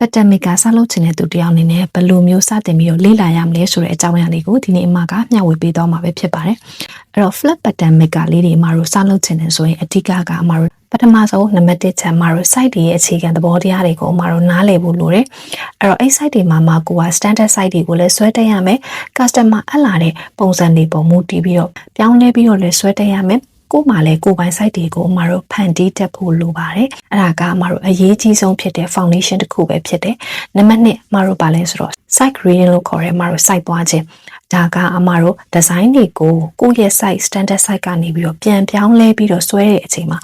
pattern maker စလုပ်ချင်တဲ့သူတယောက်အနေနဲ့ဘယ်လိုမျိုးစတင်ပြီးတော့လေ့လာရမလဲဆိုတဲ့အကြောင်းအရာလေးကိုဒီနေ့အမကမျှဝေပေးသွားမှာပဲဖြစ်ပါတယ်အဲ့တော့ flat pattern maker လေးတွေအမတို့စလုပ်ချင်တယ်ဆိုရင်အဓိကအမတို့ပထမဆုံးနံပါတ်1ချက်အမတို့ site တွေရဲ့အခြေခံသဘောတရားတွေကိုအမတို့နားလည်ဖို့လိုတယ်အဲ့တော့အဲ့ site တွေမှာမှကိုက standard site တွေကိုလည်းဆွဲတက်ရမယ် customer အပ်လာတဲ့ပုံစံတွေပုံမူတည်ပြီးတော့ပြောင်းလဲပြီးတော့လည်းဆွဲတက်ရမယ်ကိုမှလည်းကိုပိုင် site တွေကိုအမတို့ဖန်တီးတက်ဖို့လိုပါတယ်အဲ့ဒါကအမတို့အရေးကြီးဆုံးဖြစ်တဲ့ foundation တစ်ခုပဲဖြစ်တယ်နံပါတ်2အမတို့ပါလဲဆိုတော့ site reading လို့ခေါ်တဲ့အမတို့ site သွားခြင်းဒါကအမတို့ design တွေကိုကိုယ့်ရဲ့ site standard site ကနေပြီးတော့ပြန်ပြောင်းလဲပြီးတော့ဆွဲတဲ့အချိန်မှာ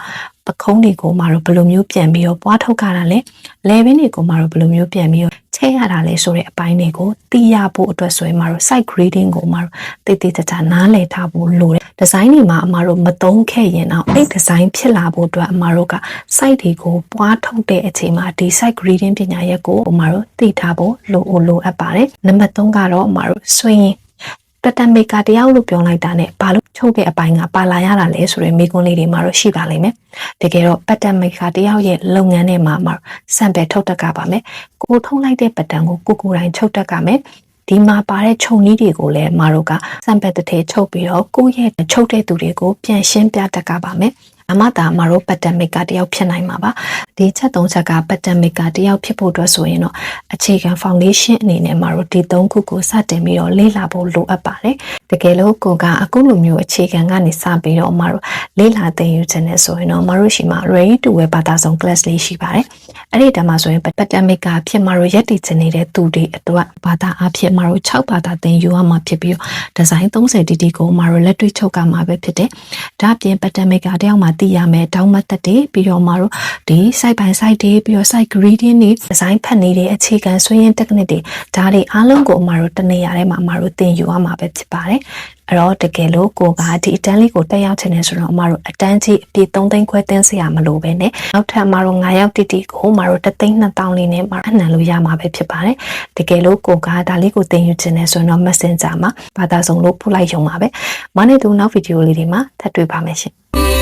ပခုံးတွေကိုမတို့ဘယ်လိုမျိုးပြန်ပြီးတော့ပွားထုတ်ကြတာလဲ level တွေကိုမတို့ဘယ်လိုမျိုးပြန်ပြီးတော့ချဲ့ရတာလဲဆိုတဲ့အပိုင်းတွေကိုသိရဖို့အတွက်ဆိုရင်မတို့ site grading ကိုမတို့တိတိကျကျနားလည်ထားဖို့လိုတယ် design တွေမှာအမတို့မသုံးခဲ့ရင်တော့အဲ့ design ဖြစ်လာဖို့အတွက်အမတို့က site တွေကိုပွားထုတ်တဲ့အချိန်မှာဒီ site grading ပညာရပ်ကိုအမတို့သိထားဖို့လိုအပ်ပါတယ်နံပါတ်3ကတော့အမတို့ဆွေးရင်pattern maker တယောက်လို့ပြောလိုက်တာနဲ့ဘာလို့ချုပ်တဲ့အပိုင်းကပါလာရတာလဲဆိုတဲ့မိကွန်းလေးတွေမှာတော့ရှိပါလိမ့်မယ်တကယ်တော့ pattern maker တယောက်ရဲ့လုပ်ငန်းထဲမှာsample ထုတ်တတ်ကြပါမယ်ကိုထုတ်လိုက်တဲ့ pattern ကိုကိုယ်တိုင်ချုပ်တတ်ကြမယ်ဒီမှာပါတဲ့ခြုံနည်းတွေကိုလည်းမတို့က sample တစ်ထည်ချုပ်ပြီးတော့ကိုယ့်ရဲ့ချုပ်တဲ့သူတွေကိုပြန်ရှင်းပြတတ်ကြပါမယ်အမတာမတို့ pattern maker တယောက်ဖြစ်နိုင်မှာပါဒီချက်3ချက်က pattern maker တယောက်ဖြစ်ဖို့အတွက်ဆိုရင်တော့အခြေခံ foundation အနေနဲ့မတို့ဒီ3ခုကိုစတင်ပြီးတော့လေ့လာဖို့လိုအပ်ပါတယ်တကယ်လို့ကိုကအခုလိုမျိုးအခြေခံကနေစပြီးတော့မတို့လေ့လာသင်ယူခြင်းနဲ့ဆိုရင်တော့မတို့ရှိမှာ ready to wear ဘာသာစုံ class လေးရှိပါတယ်အဲ့ဒီတမှာဆိုရင် pattern maker ဖြစ်မတို့ရက်တည်ခြင်းနေတဲ့သူတွေအတွက်ဘာသာအဖြစ်မတို့6ဘာသာသင်ယူရမှာဖြစ်ပြီးတော့ design 30 dd ကိုမတို့လက်တွေ့ချုပ်ကမှာပဲဖြစ်တယ်ဒါအပြင် pattern maker တယောက်မှာသိရမယ်တောင်းမှတ်သက်တွေပြီးတော့မတို့ဒီ site by site တွေပြီးတော့ site grading တွေ design ဖတ်နေတဲ့အခြေခံဆွေးရင်း technique တွေဒါတွေအားလုံးကိုမတို့တနေရာထဲမှာမတို့သင်ယူရမှာပဲဖြစ်ပါတယ်အဲ့တော့တကယ်လို့ကိုကဒီအတန်းလေးကိုတက်ရောက်ချင်တယ်ဆိုတော့မတို့အတန်းကြီးအပြည့်3သိန်းခွဲတင်းစရာမလိုပဲနဲ့နောက်ထပ်မတို့9ရောက်တိတိကိုမတို့3သိန်း2000လေးနဲ့အနှံလို့ရမှာပဲဖြစ်ပါတယ်တကယ်လို့ကိုကဒါလေးကိုသင်ယူချင်တယ်ဆိုတော့ Messenger မှာဘာသာစုံလို့ပို့လိုက်ရုံပါပဲမနေ့ကနောက်ဗီဒီယိုလေးတွေမှာထပ်တွေ့ပါမယ်ရှင်